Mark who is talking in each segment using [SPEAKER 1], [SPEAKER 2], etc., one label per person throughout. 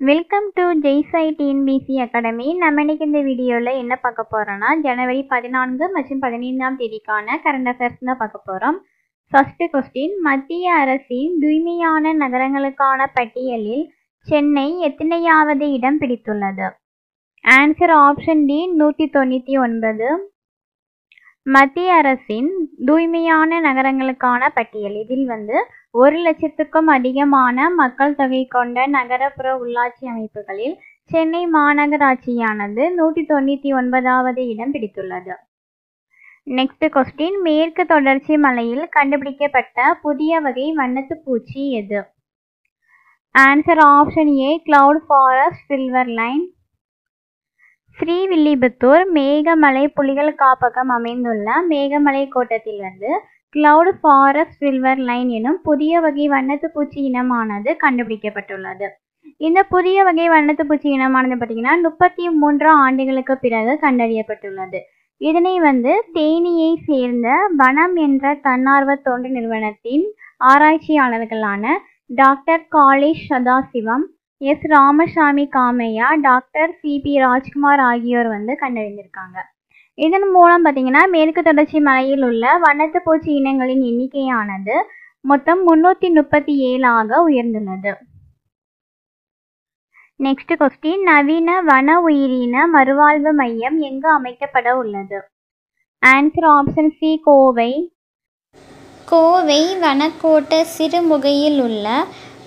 [SPEAKER 1] Welcome to Jaisai TNPSC academy. நம்ம இன்னைக்கு இந்த வீடியோவில் என்ன பார்க்க போகிறோன்னா, ஜனவரி 14 மற்றும் 15ஆம் தேதிக்கான கரண்ட் அஃபேர்ஸ் தான் பார்க்க போகிறோம். ஃபர்ஸ்ட் கொஸ்டின், மத்திய அரசின் தூய்மையான நகரங்களுக்கான பட்டியலில் சென்னை எத்தனையாவது இடம் பிடித்துள்ளது? Answer option D 199. மத்திய அரசின் தூய்மையான நகரங்களுக்கான பட்டியல் இதில் 1,00,000க்கும் அதிகமான மக்கள் தொகை கொண்ட நகரப்புற உள்ளாட்சி அமைப்புகளில் சென்னை மாநகராட்சியானது 199வது இடம் பிடித்துள்ளது. நெக்ஸ்ட் கொஸ்டின், மேற்கு தொடர்ச்சி மலையில் கண்டுபிடிக்கப்பட்ட புதிய வகை வண்ணத்து பூச்சி எது? Answer option A cloud forest silver line. Srivilliputhur Megamalai புலிகள் காப்பகம் அமைந்துள்ள மேகமலை கோட்டத்தில் கிளவுட் ஃபாரஸ்ட் சில்வர் லைன் எனும் புதிய வகை வண்ணத்து பூச்சி இனமானது கண்டுபிடிக்கப்பட்டுள்ளது. இந்த புதிய வகை வண்ணத்து பூச்சி இனமானது பார்த்தீங்கன்னா 33 ஆண்டுகளுக்கு பிறகு கண்டறியப்பட்டுள்ளது. இதனை தேனியை சேர்ந்த வனம் என்ற தன்னார்வ தொண்டு நிறுவனத்தின் ஆராய்ச்சியாளர்களான doctor Kalesh Sadasivam, S Ramasamy Kamaiya, doctor Sibi Rajkumar ஆகியோர் கண்டறிந்திருக்காங்க. இதன் மூலம் பார்த்தீங்கன்னா மேற்கு தொடர்ச்சி மலையில் உள்ள வண்ணத்து பூச்சி இனங்களின் எண்ணிக்கையானது மொத்தம் 337 உயர்ந்துள்ளது. நெக்ஸ்ட் கொஸ்டின், நவீன வன உயிரின மறுவாழ்வு மையம் எங்கு அமைக்கப்பட உள்ளது? Answer option C Kovai. Kovai வனக்கோட்ட சிறுமுகையில் உள்ள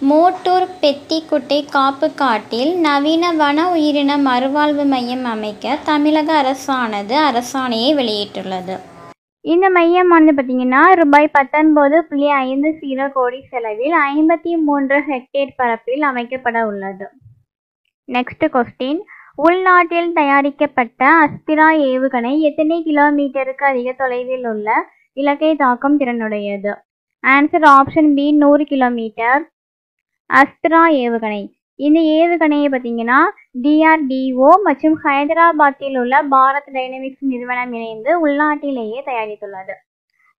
[SPEAKER 1] மோட்டூர் பெத்திக்குட்டை காப்பு காட்டில் நவீன வன உயிரின மறுவாழ்வு மையம் அமைக்க தமிழக அரசானது அரசாணையை வெளியிட்டுள்ளது. இந்த மையம் பார்த்தீங்கன்னா ரூபாய் 19.50 கோடி செலவில் 53 ஹெக்டேர் பரப்பில் அமைக்கப்பட உள்ளது. நெக்ஸ்ட் கொஸ்டின், உள்நாட்டில் தயாரிக்கப்பட்ட அஸ்திரா ஏவுகணை எத்தனை கிலோமீட்டருக்கு அதிக தொலைவில் உள்ள இலக்கை தாக்கும் திறனுடையது? Answer option B 100 kilometre. Astra ஏவுகணை இந்த ஏவுகணையை பார்த்தீங்கன்னா DRDO மற்றும் ஹைதராபாத்தில் உள்ள பாரத் டைனமிக்ஸ் நிறுவனம் இணைந்து உள்நாட்டிலேயே தயாரித்துள்ளது.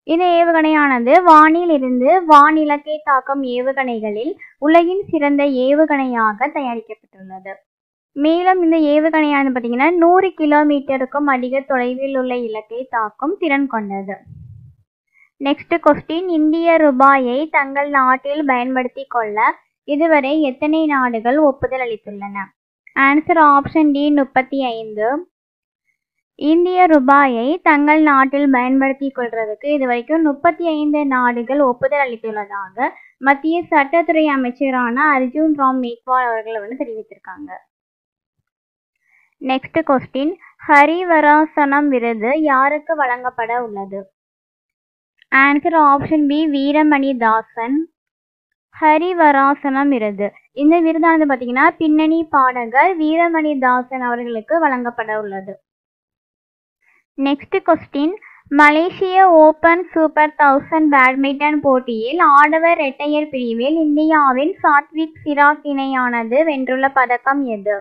[SPEAKER 1] இந்த ஏவுகணையானது வானில் இருந்து வானிலக்கை தாக்கும் ஏவுகணைகளில் உலகின் சிறந்த ஏவுகணையாக தயாரிக்கப்பட்டுள்ளது. மேலும் இந்த ஏவுகணையானது பார்த்தீங்கன்னா 100 கிலோமீட்டருக்கும் அதிக தொலைவில் உள்ள இலக்கை தாக்கும் திறன் கொண்டது. நெக்ஸ்ட் கொஸ்டின், இந்திய ரூபாயை தங்கள் நாட்டில் பயன்படுத்தி கொள்ள இதுவரை எத்தனை நாடுகள் ஒப்புதல் அளித்துள்ளன? Answer option D 35. இந்திய ரூபாயை தங்கள் நாட்டில் பயன்படுத்தி கொள்றதுக்கு இதுவரைக்கும் 35 நாடுகள் ஒப்புதல் அளித்துள்ளதாக மத்திய சட்டத்துறை அமைச்சரான அர்ஜுன் ராம் மேக்வால் அவர்கள் தெரிவித்திருக்காங்க. நெக்ஸ்ட் கொஸ்டின், ஹரிவராசனம் விருது யாருக்கு வழங்கப்பட உள்ளது? ஆன்சர் ஆப்ஷன் பி வீரமணி தாசன். ஹரிவராசனம் விருது இந்த விருதானது பார்த்தீங்கன்னா பின்னணி பாடகர் வீரமணி தாசன் அவர்களுக்கு வழங்கப்பட உள்ளது. நெக்ஸ்ட் கொஸ்டின், மலேசிய ஓபன் சூப்பர் 1000 பேட்மிண்டன் போட்டியில் ஆடவர் இரட்டையர் பிரிவில் இந்தியாவின் சாத்விக் சிராக் இணையானது வென்றுள்ள பதக்கம் எது?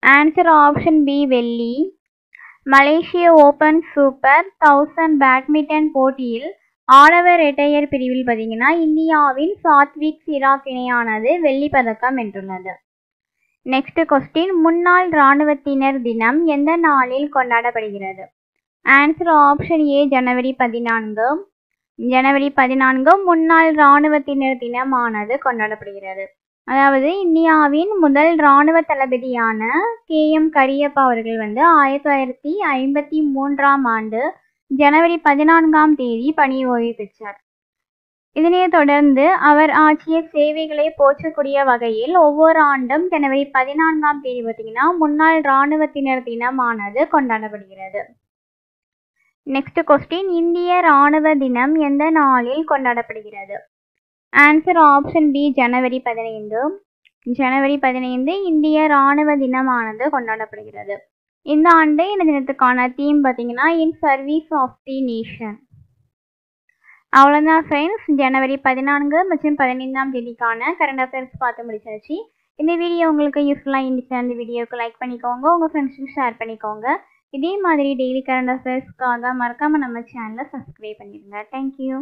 [SPEAKER 1] ஆன்சர் ஆப்ஷன் பி வெள்ளி. மலேசிய ஓபன் சூப்பர் 1000 பேட்மிண்டன் போட்டியில் ஆடவர் இரட்டையர் பிரிவில் பார்த்தீங்கன்னா இந்தியாவின் சாத்விக் சிராக் இணையானது வெள்ளி பதக்கம் வென்றுள்ளது. நெக்ஸ்ட் கொஸ்டின், முன்னாள் இராணுவத்தினர் தினம் எந்த நாளில் கொண்டாடப்படுகிறது? ஆன்சர் ஆப்ஷன் ஏ ஜனவரி 14. ஜனவரி 14 முன்னாள் இராணுவத்தினர் தினமானது கொண்டாடப்படுகிறது. அதாவது இந்தியாவின் முதல் இராணுவ தளபதியான KM கரியப்பா அவர்கள் 1953ஆம் ஆண்டு ஜனவரி 14ஆம் தேதி பணி ஓய்வு பெற்றார். இதனை தொடர்ந்து அவர் ஆற்றிய சேவைகளை போற்றக்கூடிய வகையில் ஒவ்வொரு ஆண்டும் ஜனவரி 14ஆம் தேதி பார்த்தீங்கன்னா முன்னாள் இராணுவத்தினர் தினமானது கொண்டாடப்படுகிறது. நெக்ஸ்ட் கொஸ்டின், இந்திய இராணுவ தினம் எந்த நாளில் கொண்டாடப்படுகிறது? ஆன்சர் ஆப்ஷன் பி ஜனவரி 15. ஜனவரி 15 இந்திய இராணுவ தினமானது கொண்டாடப்படுகிறது. இந்த ஆண்டு இந்த தினத்துக்கான தீம் பார்த்தீங்கன்னா in service of the nation. அவ்வளோதான் ஃப்ரெண்ட்ஸ், ஜனவரி 14 மற்றும் 15ஆம் தேதிக்கான கரண்ட் அஃபேர்ஸ் பார்த்து முடிச்சாச்சு. இந்த வீடியோ உங்களுக்கு யூஸ்ஃபுல்லாக இருந்துச்சுன்னா இந்த வீடியோவுக்கு லைக் பண்ணிக்கோங்க, உங்கள் ஃப்ரெண்ட்ஸுக்கு ஷேர் பண்ணிக்கோங்க. இதே மாதிரி டெய்லி கரண்ட் அஃபேர்ஸ்க்காக மறக்காமல் நம்ம சேனலை சப்ஸ்கிரைப் பண்ணிடுங்க. தேங்க்யூ.